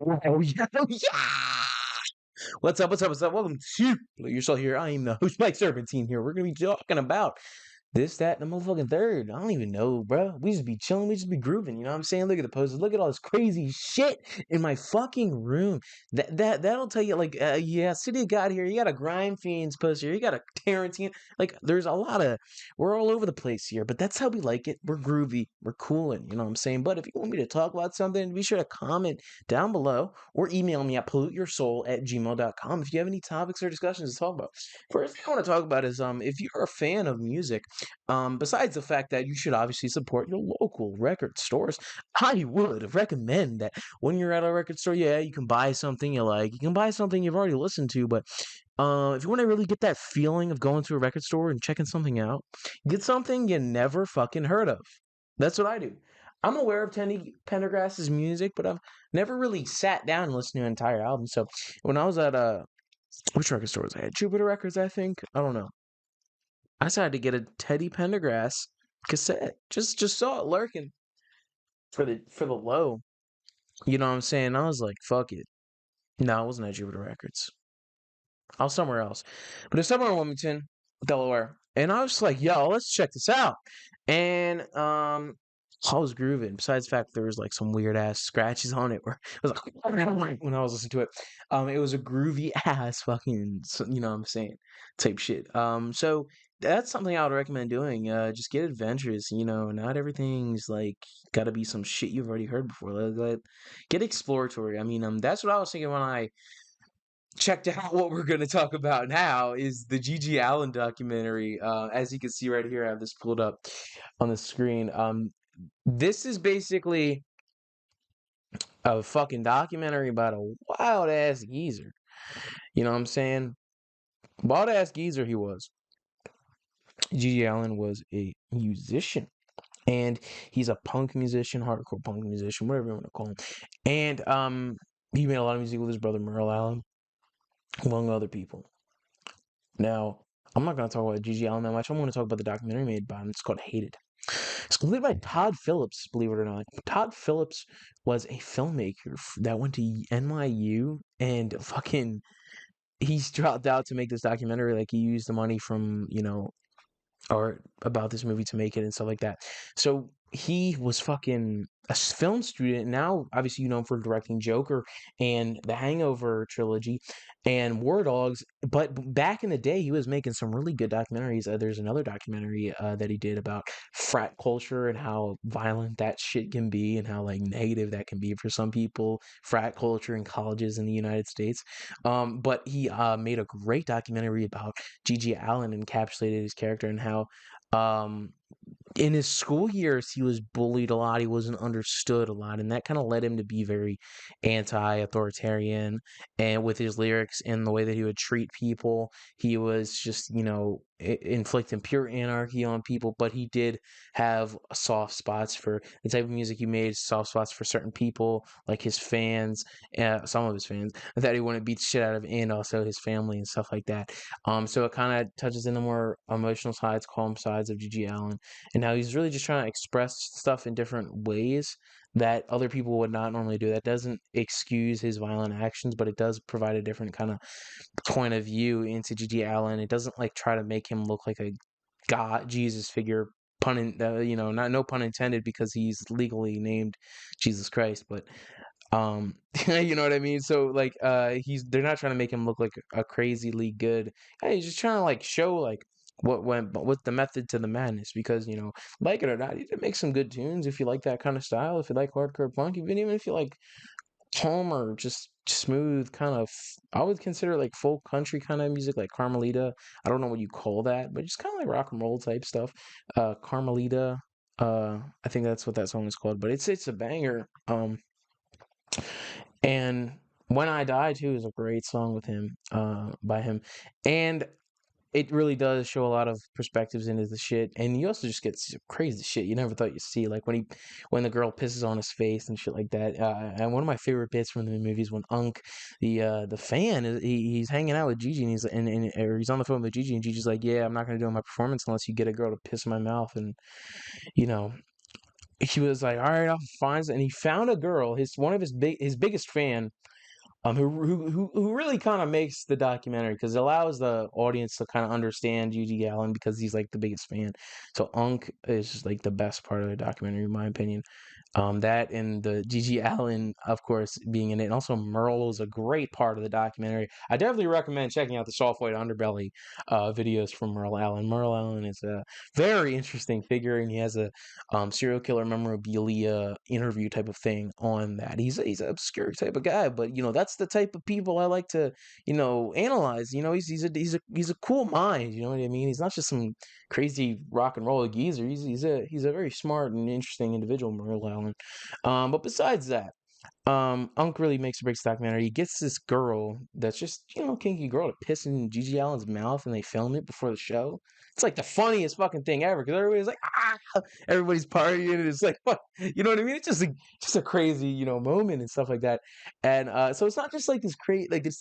Oh yeah, oh yeah. What's up? What's up? What's up? Welcome to Pollute Your Soul here. I am the host, MikeSerpentine here. We're gonna be talking about this, that, and the motherfucking third. I don't even know, bro. We just be chilling. We just be grooving. You know what I'm saying? Look at the posters. Look at all this crazy shit in my fucking room. That'll tell you, like, yeah, City of God here. You got a Grime Fiends poster. You got a Tarantino. Like, there's a lot of. We're all over the place here, but that's how we like it. We're groovy. We're cooling. You know what I'm saying? But if you want me to talk about something, be sure to comment down below or email me at polluteyoursoul@gmail.com if you have any topics or discussions to talk about. First thing I want to talk about is if you're a fan of music. Besides the fact that you should obviously support your local record stores, I would recommend that when you're at a record store, yeah, you can buy something you like. You can buy something you've already listened to, but if you want to really get that feeling of going to a record store and checking something out, get something you never fucking heard of. That's what I do. I'm aware of Teddy Pendergrass's music, but I've never really sat down and listened to an entire album. So when I was at which record store was I at? Jupiter Records, I think. I don't know. I decided to get a Teddy Pendergrass cassette. Just saw it lurking for the low. You know what I'm saying? I was like, fuck it. No, I wasn't at Jupiter Records. I was somewhere else. But it's somewhere in Wilmington, Delaware. And I was just like, yo, let's check this out. And I was grooving. Besides the fact there was like some weird ass scratches on it where it was like when I was listening to it. It was a groovy ass fucking, you know what I'm saying, type shit. So that's something I would recommend doing. Just get adventurous, you know, not everything's like gotta be some shit you've already heard before. Get exploratory. I mean, that's what I was thinking when I checked out what we're going to talk about now is the G.G. Allin documentary. As you can see right here, I have this pulled up on the screen. This is basically a fucking documentary about a wild ass geezer. You know what I'm saying? Wild ass geezer he was. G.G. Allin was a musician. And he's a punk musician, hardcore punk musician, whatever you want to call him. And he made a lot of music with his brother Merle Allin, among other people. Now, I'm not going to talk about G.G. Allin that much. I'm going to talk about the documentary made by him. It's called Hated. It's completed by Todd Phillips, believe it or not. Todd Phillips was a filmmaker that went to NYU and fucking he's dropped out to make this documentary. Like he used the money from, you know, or about this movie to make it and stuff like that. So he was fucking a film student. Now, obviously, you know him for directing Joker and the Hangover trilogy and War Dogs. But back in the day, he was making some really good documentaries. There's another documentary that he did about frat culture and how violent that shit can be and how like negative that can be for some people. Frat culture in colleges in the United States. But he made a great documentary about G.G. Allin and encapsulated his character and how in his school years he was bullied a lot, he wasn't understood a lot, and that kind of led him to be very anti-authoritarian and with his lyrics and the way that he would treat people. He was just, you know, inflicting pure anarchy on people, but he did have soft spots for the type of music he made, soft spots for certain people like his fans, some of his fans that he wouldn't beat the shit out of, and also his family and stuff like that. So it kind of touches in the more emotional sides, calm sides of G.G. Allin, and how he's really just trying to express stuff in different ways that other people would not normally do. That doesn't excuse his violent actions, but it does provide a different kind of point of view into G.G. Allin. It doesn't like try to make him look like a God, Jesus figure. You know, not no pun intended, because he's legally named Jesus Christ, but you know what I mean? So like they're not trying to make him look like a crazily good. Hey, he's just trying to like show like what's the method to the madness, because you know, like it or not, he did make some good tunes if you like that kind of style, if you like hardcore punk, even if you like calm or just smooth kind of, I would consider like folk country kind of music, like Carmelita. I don't know what you call that, but just kind of like rock and roll type stuff. Carmelita, I think that's what that song is called, but it's a banger. And When I Die too is a great song with him, by him, and it really does show a lot of perspectives into the shit. And you also just get some crazy shit you never thought you'd see, like when the girl pisses on his face and shit like that. And one of my favorite bits from the movie is when the fan, he's hanging out with Gigi, and or he's on the phone with Gigi, and Gigi's like, "Yeah, I'm not gonna do my performance unless you get a girl to piss in my mouth," and you know. he was like, all right, I'll find, and he found a girl, one of his biggest fan, who really kind of makes the documentary because it allows the audience to kind of understand Gigi Allen because he's like the biggest fan. So Unk is just like the best part of the documentary, in my opinion. That and the Gigi Allen, of course, being in it, and also Merle is a great part of the documentary. I definitely recommend checking out the Soft White Underbelly videos from Merle Allen. Merle Allen is a very interesting figure, and he has a serial killer memorabilia interview type of thing on that. He's an obscure type of guy, but that's the type of people I like to analyze. He's a cool mind. You know what I mean? He's not just some crazy rock and roll geezer. He's a very smart and interesting individual, Merle Allen. But besides that, Unk really makes or breaks the documentary. He gets this girl that's just, kinky girl to piss in Gigi Allen's mouth, and they film it before the show. It's like the funniest fucking thing ever because everybody's like, everybody's partying, and it's like, what? You know what I mean? It's just a crazy, moment and stuff like that. And so it's not just like this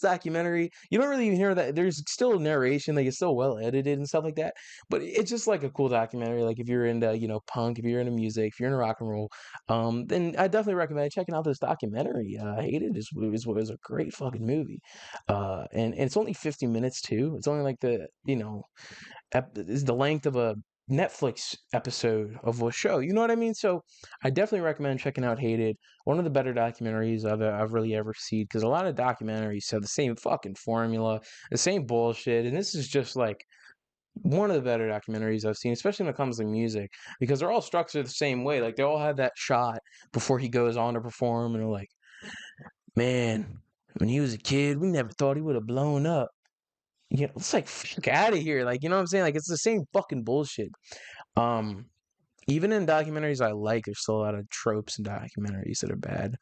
documentary. You don't really even hear that. There's still a narration, like it's still well edited and stuff like that. But it's just like a cool documentary. Like if you're into, punk, if you're into music, if you're into rock and roll, then I definitely recommend checking out this documentary. Hated is a great fucking movie, and it's only 50 minutes too. It's only like is the length of a Netflix episode of a show. You know what I mean? So I definitely recommend checking out Hated. One of the better documentaries I've really ever seen because a lot of documentaries have the same fucking formula, the same bullshit, and this is just like one of the better documentaries I've seen, especially when it comes to music, because they're all structured the same way. Like they all have that shot before he goes on to perform, and they're like, "Man, when he was a kid, we never thought he would have blown up." It's like fuck out of here. Like, you know what I'm saying? Like it's the same fucking bullshit. Um, Even in documentaries I like, there's still a lot of tropes in documentaries that are bad.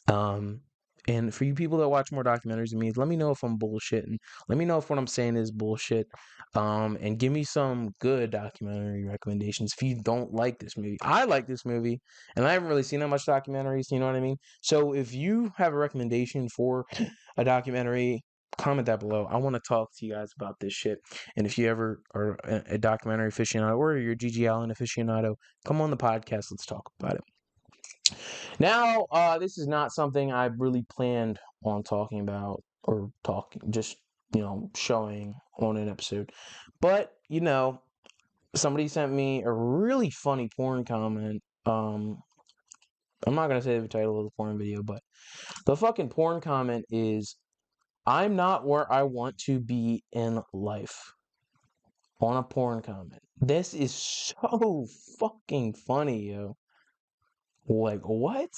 Um, and for you people that watch more documentaries than me, let me know if I'm bullshitting. Let me know if what I'm saying is bullshit. And give me some good documentary recommendations if you don't like this movie. I like this movie, and I haven't really seen that much documentaries, you know what I mean? So if you have a recommendation for a documentary, comment that below. I want to talk to you guys about this shit. And if you ever are a documentary aficionado or you're a Gigi Allen aficionado, come on the podcast. Let's talk about it. Now, this is not something I really planned on talking about or just, showing on an episode. But, somebody sent me a really funny porn comment. I'm not going to say the title of the porn video, but the fucking porn comment is, I'm not where I want to be in life. On a porn comment. This is so fucking funny, yo. Like, what?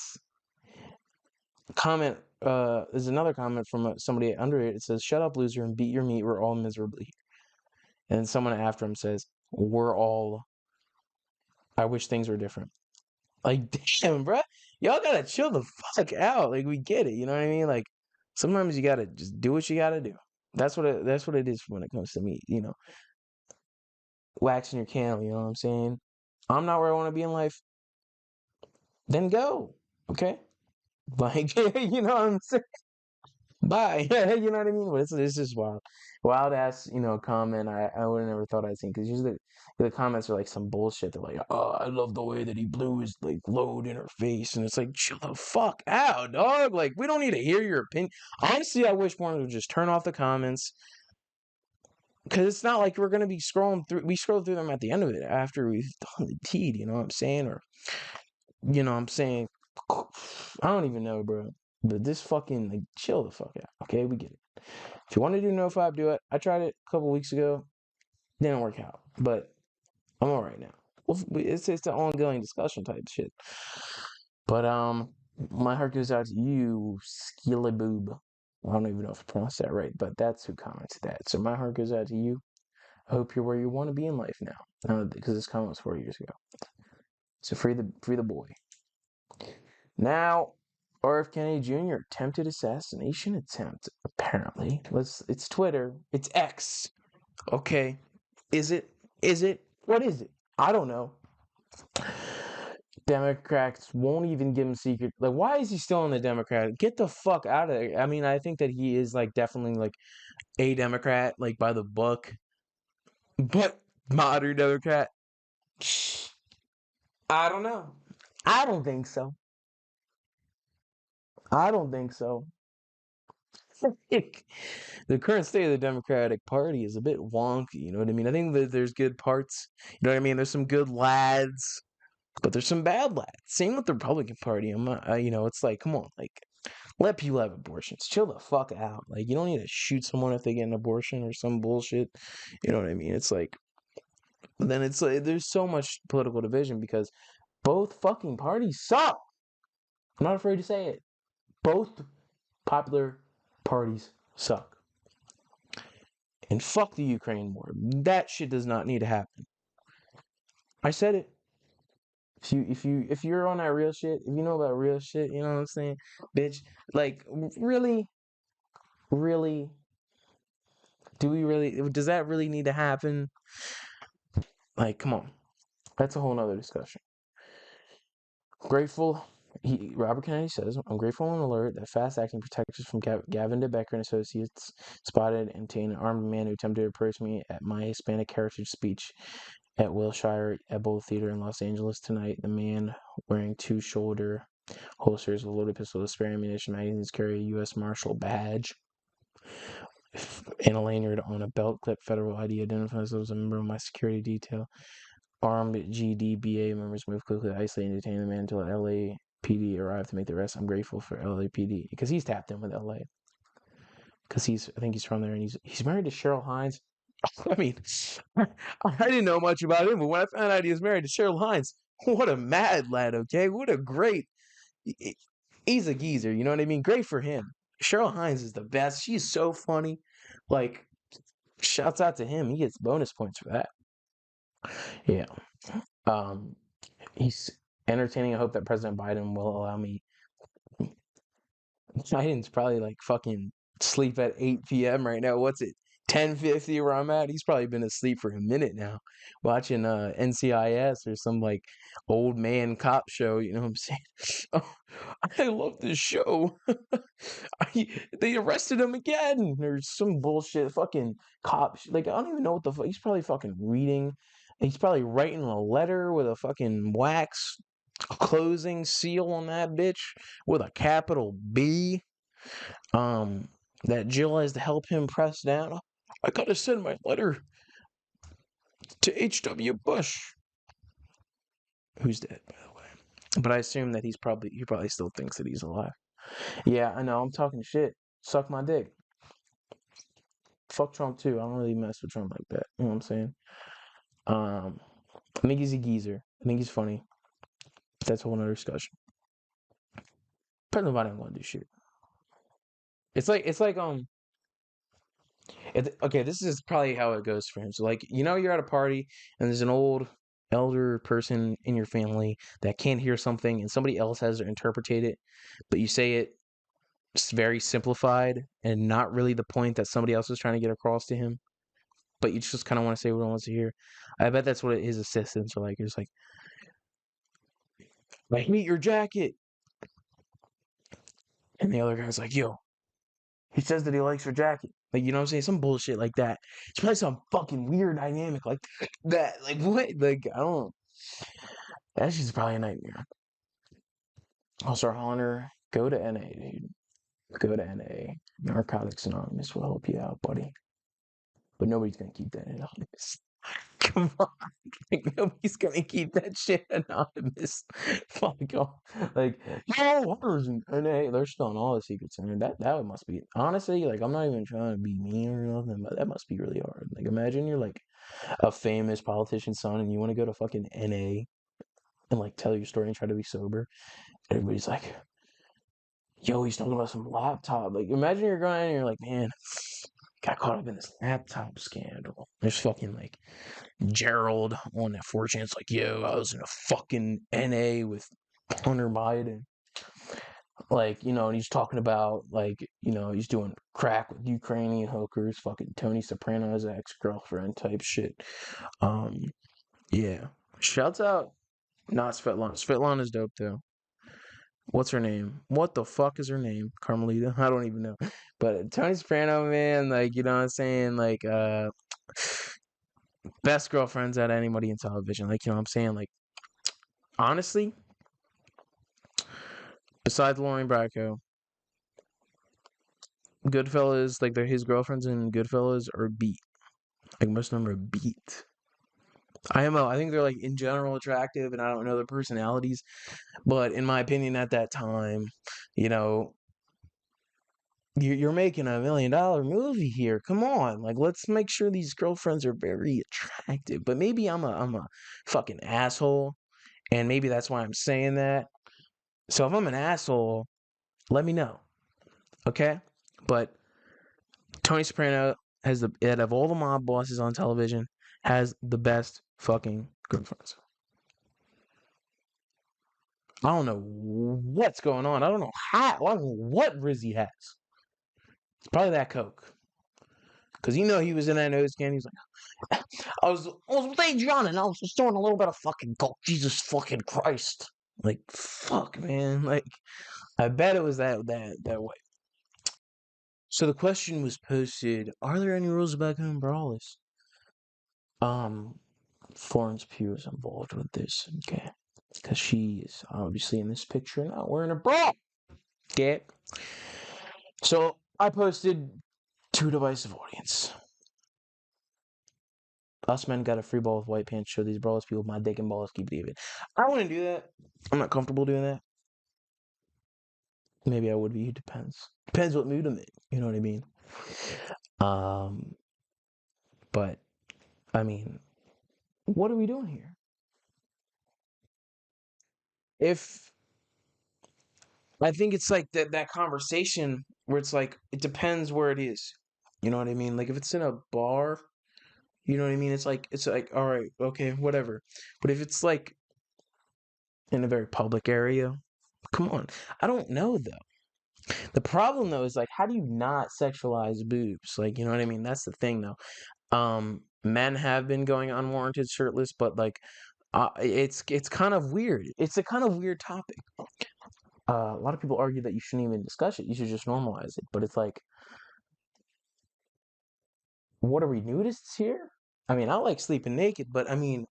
Comment, there's another comment from somebody under it. It says, shut up, loser, and beat your meat. We're all miserably here. And someone after him says, I wish things were different. Like, damn, bruh. Y'all gotta chill the fuck out. Like, we get it. You know what I mean? Like, sometimes you gotta just do what you gotta do. That's what it is when it comes to me, waxing your candle, you know what I'm saying? I'm not where I want to be in life. Then go. Okay? Like, you know what I'm saying? Bye. You know what I mean? But it's just wild. Wild ass, comment I would have never thought I'd seen. Because usually the comments are like some bullshit. They're like, oh, I love the way that he blew his like load in her face. And it's like, chill the fuck out, dog. Like, we don't need to hear your opinion. Honestly, I wish one would just turn off the comments. Because it's not like we're going to be scrolling through. We scroll through them at the end of it after we've done the deed. You know what I'm saying? Or, I'm saying, I don't even know, bro. But this fucking, like, chill the fuck out. Okay, we get it. If you want to do NoFap, do it. I tried it a couple weeks ago. Didn't work out. But I'm all right now. Well, it's an ongoing discussion type shit. But, my heart goes out to you, Skillaboob. I don't even know if I pronounced that right, but that's who commented that. So my heart goes out to you. I hope you're where you want to be in life now. Because this comment was 4 years ago. So free the boy. Now, RF Kennedy Jr. attempted assassination attempt. Apparently, it's Twitter. It's X. Okay, is it? Is it? What is it? I don't know. Democrats won't even give him secret. Like, why is he still in the Democrat? Get the fuck out of there. I mean, I think that he is like definitely like a Democrat, like by the book, but modern Democrat. I don't know. I don't think so. I don't think so. The current state of the Democratic Party is a bit wonky. You know what I mean? I think that there's good parts. You know what I mean? There's some good lads, but there's some bad lads. Same with the Republican Party. I'm not, you know, it's like, come on, like, let people have abortions. Chill the fuck out. Like, you don't need to shoot someone if they get an abortion or some bullshit. You know what I mean? It's like, then it's like, there's so much political division because both fucking parties suck. I'm not afraid to say it. Both popular parties suck. And fuck the Ukraine war. That shit does not need to happen. I said it. If you're on that real shit, if you know about real shit, you know what I'm saying, bitch. Like, really, really, do we really? Does that really need to happen? Like, come on. That's a whole nother discussion. Grateful. Robert Kennedy says, I'm grateful and alert that fast-acting protectors from Gavin DeBecker and Associates spotted and detained an armed man who attempted to approach me at my Hispanic heritage speech at Wilshire Ebel Theater in Los Angeles tonight. The man wearing 2 shoulder holsters with a loaded pistol with spare ammunition magazines carry a U.S. Marshal badge and a lanyard on a belt clip. Federal ID identifies as a member of my security detail. Armed GDBA members moved quickly to isolate and detain the man until LAPD arrived to make the arrest. I'm grateful for LAPD because he's tapped in with LA. Because I think he's from there, and he's married to Cheryl Hines. I mean, I didn't know much about him, but when I found out he was married to Cheryl Hines, what a mad lad, okay? What a great, he's a geezer, you know what I mean? Great for him. Cheryl Hines is the best. She's so funny. Like, shouts out to him. He gets bonus points for that. Yeah. He's entertaining. I hope that President Biden will allow me. Biden's probably like fucking sleep at 8 p.m. right now. What's it? 10:50 where I'm at. He's probably been asleep for a minute now, watching NCIS or some like old man cop show. You know what I'm saying? Oh, I love this show. They arrested him again. There's some bullshit fucking cop. Like I don't even know what the fuck. He's probably fucking reading. He's probably writing a letter with a fucking wax closing seal on that bitch with a capital B. That Jill has to help him press down. I gotta send my letter to H.W. Bush, who's dead, by the way. But I assume that he probably still thinks that he's alive. Yeah, I know. I'm talking shit. Suck my dick. Fuck Trump too. I don't really mess with Trump like that. You know what I'm saying? I think he's a geezer. I think he's funny. But that's a whole nother discussion. President Biden ain't gonna do shit. It's like okay, this is probably how it goes for him. So, like, you know, you're at a party and there's an old elder person in your family that can't hear something and somebody else has to interpret it, but you say it very simplified and not really the point that somebody else is trying to get across to him, but you just kind of want to say what he wants to hear. I bet that's what his assistants are like. It's like, meet your jacket. And the other guy's like, yo, he says that he likes your jacket. Like, you know what I'm saying? Some bullshit like that. It's probably some fucking weird dynamic like that. Like, what? Like, I don't. That's just probably a nightmare. Also, Hunter, go to NA, dude. Go to NA. Narcotics Anonymous will help you out, buddy. But nobody's gonna keep that anonymous. Come on. Like, nobody's gonna keep that shit anonymous. Fuck off. Like, yo, Hunter's in NA. They're spilling all the secrets in there. That must be, honestly, like, I'm not even trying to be mean or nothing, but that must be really hard. Like, imagine you're like a famous politician's son and you want to go to fucking NA and like tell your story and try to be sober. Everybody's like, yo, he's talking about some laptop. Like, imagine you're going and you're like, man, got caught up in this laptop scandal. There's fucking like Gerald on that 4chan. It's like, yo, I was in a fucking NA with Hunter Biden. Like, you know, and he's talking about, like, you know, he's doing crack with Ukrainian hookers, fucking Tony Soprano's ex-girlfriend type shit. Yeah. Shouts out, not Svetlana. Svetlana is dope, though. What's her name? What the fuck is her name? Carmelita? I don't even know. But Tony Soprano, man, like, you know what I'm saying? Like, best girlfriends out of anybody in television. Like, you know what I'm saying? Like, honestly, besides Lauren Bracco, Goodfellas, like his girlfriends in Goodfellas are beat. Like most of them are beat. IMO, I think they're like in general attractive, and I don't know their personalities, but in my opinion, at that time, you know, you're making $1 million movie here. Come on, like let's make sure these girlfriends are very attractive. But maybe I'm a fucking asshole, and maybe that's why I'm saying that. So if I'm an asshole, let me know, okay? But Tony Soprano has out of all the mob bosses on television, has the best fucking girlfriends. I don't know what's going on. I don't know how. I don't know what Rizzy has. It's probably that coke. Cause he was in that nose can. He was like, I was with Adriana and I was just doing a little bit of fucking coke. Jesus fucking Christ. Like, fuck, man. Like, I bet it was that way. So the question was posted: are there any rules about gun brawlers? Florence Pugh is involved with this, okay? Because she is obviously in this picture not wearing a bra. Okay. So I posted to a divisive audience. Us men got a free ball with white pants. Show these brawlers people my dick and balls keep leaving. I wouldn't do that. I'm not comfortable doing that. Maybe I would be. It depends. Depends what mood I'm in. You know what I mean? But I mean, what are we doing here? If I think it's like that conversation where it's like it depends where it is. You know what I mean? Like if it's in a bar, you know what I mean? It's like all right, okay, whatever. But if it's like in a very public area, come on. I don't know though. The problem though is like how do you not sexualize boobs? Like, you know what I mean? That's the thing though. Men have been going unwarranted shirtless, but like it's kind of weird. It's a kind of weird topic. A lot of people argue that you shouldn't even discuss it. You should just normalize it. But it's like, what are we, nudists here? I mean, I like sleeping naked, but I mean,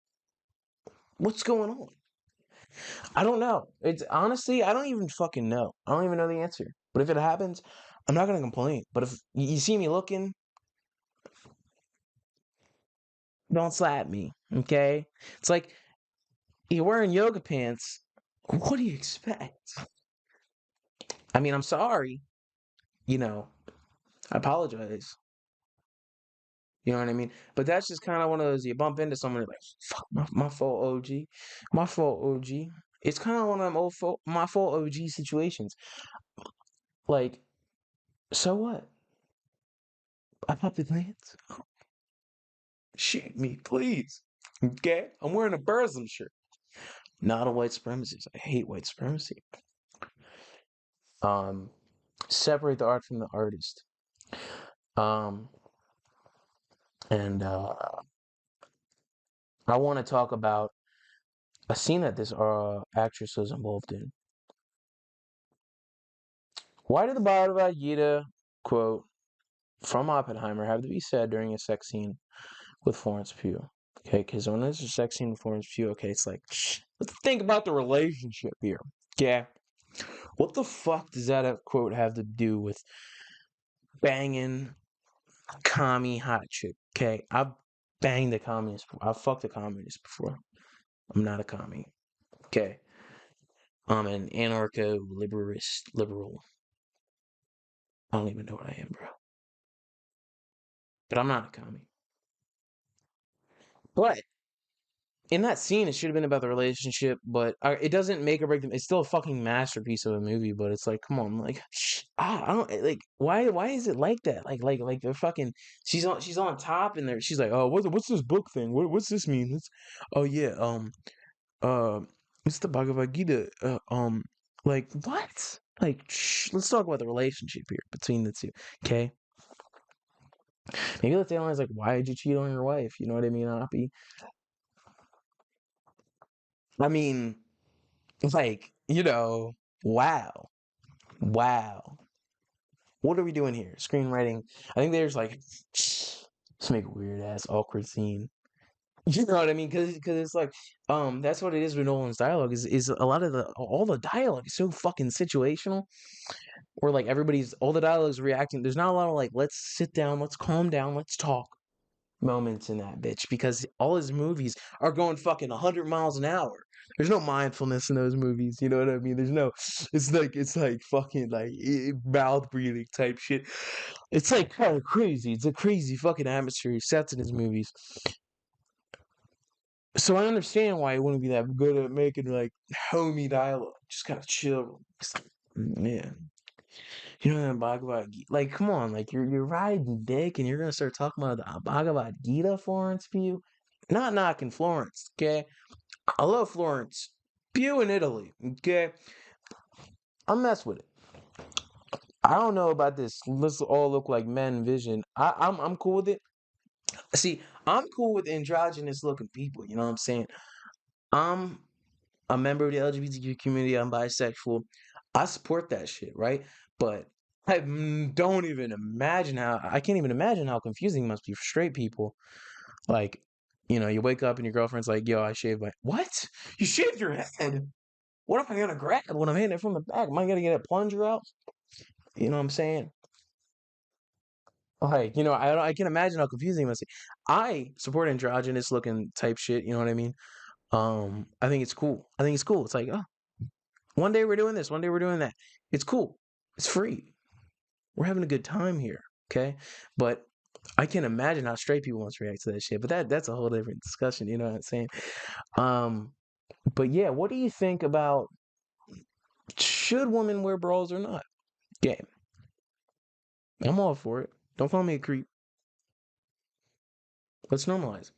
what's going on? I don't know. It's honestly, I don't even fucking know. I don't even know the answer. But if it happens, I'm not gonna complain. But if you see me looking, don't slap me, okay? It's like you're wearing yoga pants. What do you expect? I mean, I'm sorry. You know, I apologize. You know what I mean? But that's just kind of one of those you bump into someone like, fuck, my fault, OG. My fault, OG. It's kind of one of them my fault, OG situations. Like, so what? I popped the pants. Shoot me, please. Okay? I'm wearing a Burzum shirt. Not a white supremacist. I hate white supremacy. Um, Separate the art from the artist. Um, and I want to talk about a scene that this actress was involved in. Why did the Bhagavad Gita quote from Oppenheimer have to be said during a sex scene with Florence Pugh? Okay, because when there's a sex scene with Florence Pugh, okay, it's like, let's think about the relationship here. Yeah. What the fuck does that quote have to do with banging commie hot chick? Okay, I've banged a communist. I've fucked a communist before. I'm not a commie. Okay. I'm an anarcho-liberalist liberal. I don't even know what I am, bro. But I'm not a commie. But in that scene, it should have been about the relationship, but it doesn't make or break them. It's still a fucking masterpiece of a movie, but it's like, come on, like, I don't like why is it like that? Like they're fucking. She's on top, and she's like, oh, what's this book thing? What's this mean? Oh yeah, it's the Bhagavad Gita. Like what? Like, let's talk about the relationship here between the two, okay? Maybe let's analyze like why did you cheat on your wife? You know what I mean, Oppie? I mean, it's like, wow. Wow. What are we doing here? Screenwriting. I think there's like, let's make a weird ass awkward scene. You know what I mean? Because it's like, that's what it is with Nolan's dialogue. Is a lot of the all the dialogue is so fucking situational. Where like everybody's all the dialogue's reacting. There's not a lot of like, let's sit down, let's calm down, let's talk moments in that bitch because all his movies are going fucking 100 miles an hour. There's no mindfulness in those movies. You know what I mean? There's no. It's like fucking like mouth breathing type shit. It's like kind of crazy. It's a crazy fucking atmosphere he sets in his movies. So I understand why he wouldn't be that good at making like homey dialogue. Just kind of chill. Man, you know that Bhagavad Gita. Like, come on, like you're riding dick and you're gonna start talking about the Bhagavad Gita, Florence Pugh. Not knocking Florence, okay? I love Florence Pugh in Italy, okay? I mess with it. I don't know about this. Let's all look like men vision. I'm cool with it. See, I'm cool with androgynous looking people. You know what I'm saying? I'm a member of the LGBTQ community. I'm bisexual. I support that shit, right? But I don't even imagine how I can't even imagine how confusing it must be for straight people. Like, you wake up and your girlfriend's like, "Yo, I shaved my what? You shaved your head? What am I gonna grab when I'm hitting it from the back? Am I gonna get a plunger out?" You know what I'm saying? Like, I can imagine how confusing it must be. I support androgynous looking type shit. You know what I mean? I think it's cool. I think it's cool. It's like, oh, one day we're doing this, one day we're doing that. It's cool. It's free. We're having a good time here. Okay. But I can't imagine how straight people must react to that shit. But that's a whole different discussion, you know what I'm saying? Um, but yeah, what do you think about should women wear bras or not? Yeah. I'm all for it. Don't call me a creep. Let's normalize it.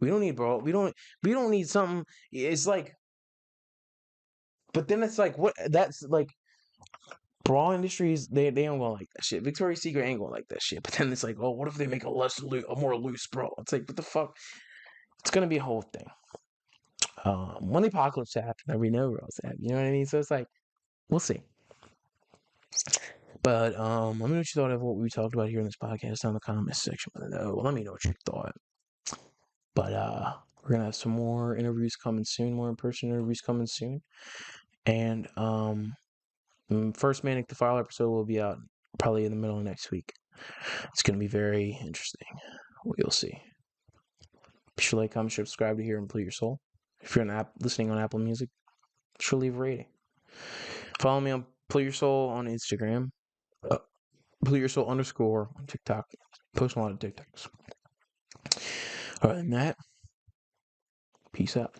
We don't need bra. We don't need something. It's like, but then it's like what that's like bra industries, they don't go like that shit. Victoria's Secret ain't going like that shit. But then it's like, oh, what if they make a more loose bra? It's like, what the fuck? It's gonna be a whole thing. When the apocalypse happens, we know bras happen. You know what I mean? So it's like, we'll see. But let me know what you thought of what we talked about here in this podcast down in the comments section below. Let me know what you thought. But we're gonna have some more interviews coming soon, more in-person interviews coming soon. And first Manic the File episode will be out probably in the middle of next week. It's gonna be very interesting. We'll see. Be sure to like, comment, share, subscribe to hear and Pollute Your Soul. If you're listening on Apple Music, be sure to leave a rating. Follow me on Pollute Your Soul on Instagram. Pollute Your Soul _ on TikTok. Post a lot of TikToks. Other than that, peace out.